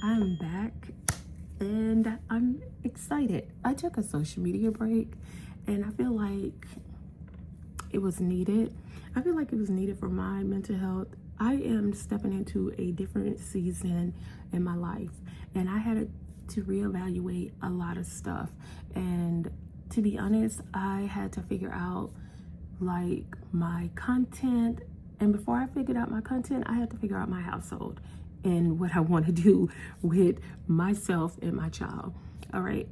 I'm back and I'm excited. I took a social media break and I feel like it was needed. I feel like it was needed for my mental health. I am stepping into a different season in my life and I had to reevaluate a lot of stuff. And to be honest, I had to figure out like my content. And before I figured out my content, I had to figure out my household and what I want to do with myself and my child. All right.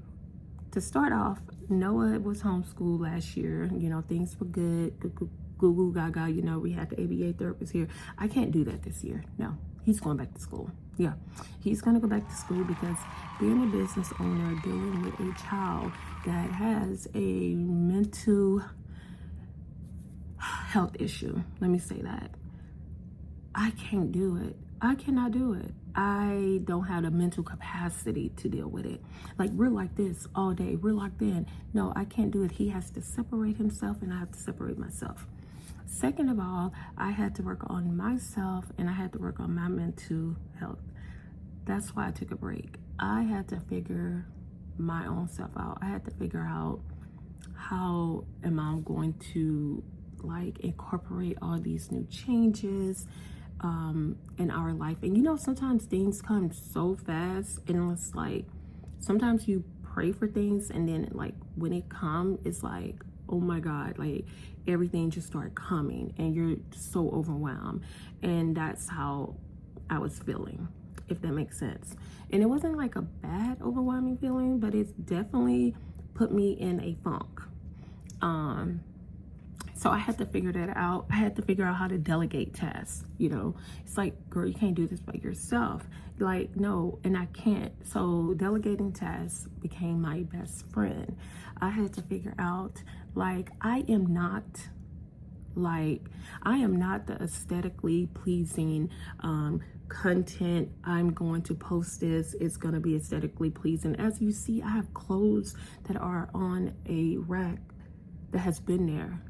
To start off, Noah was homeschooled last year. You know, things were good. Goo goo gaga. You know, we had the ABA therapist here. I can't do that this year. No, he's going back to school. Yeah, he's going to go back to school because being a business owner, dealing with a child that has a mental health issue, let me say that, I can't do it. I cannot do it. I don't have the mental capacity to deal with it. Like, we're like this all day. We're locked in. No, I can't do it. He has to separate himself and I have to separate myself. Second of all, I had to work on myself and I had to work on my mental health. That's why I took a break. I had to figure my own self out. I had to figure out how am I going to like incorporate all these new changes in our life. And you know, sometimes things come so fast and it's like sometimes you pray for things and then like when it comes, it's like, oh my God, like everything just started coming and you're so overwhelmed. And that's how I was feeling, if that makes sense. And it wasn't like a bad overwhelming feeling, but it's definitely put me in a funk. So I had to figure that out. I had to figure out how to delegate tasks. You know, it's like, girl, you can't do this by yourself. Like, no, and I can't. So delegating tasks became my best friend. I had to figure out, like, I am not the aesthetically pleasing content. I'm going to post this. It's going to be aesthetically pleasing. As you see, I have clothes that are on a rack that has been there.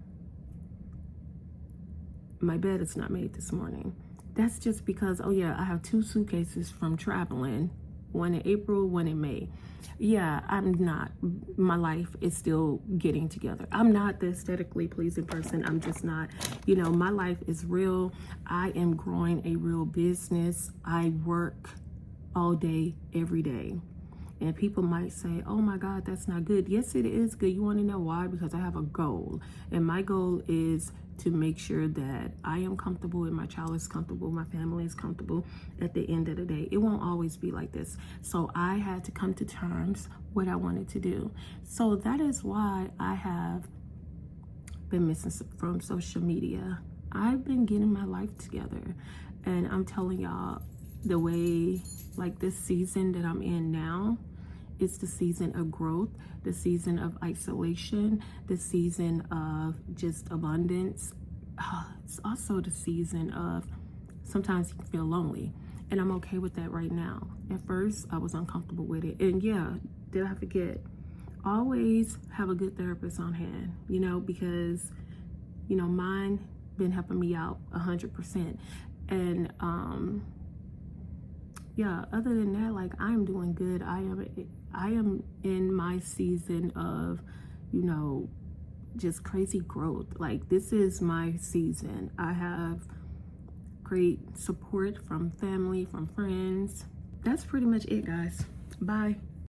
My bed is not made this morning. That's just because, oh yeah, I have 2 suitcases from traveling, one in April, one in May. Yeah, I'm not, my life is still getting together. I'm not the aesthetically pleasing person. I'm just not, you know, my life is real. I am growing a real business. I work all day, every day. And people might say, oh my God, that's not good. Yes, it is good. You want to know why? Because I have a goal. And my goal is to make sure that I am comfortable and my child is comfortable, my family is comfortable at the end of the day. It won't always be like this. So I had to come to terms what I wanted to do. So that is why I have been missing from social media. I've been getting my life together. And I'm telling y'all, the way, like this season that I'm in now, it's the season of growth, the season of isolation, the season of just abundance. It's also the season of sometimes you can feel lonely. And I'm okay with that right now. At first, I was uncomfortable with it. And yeah, did I forget? Always have a good therapist on hand, you know, because, you know, mine been helping me out 100%. And, yeah, other than that, like, I'm doing good. I am in my season of, you know, just crazy growth. Like, this is my season. I have great support from family, from friends. That's pretty much it, guys. Bye.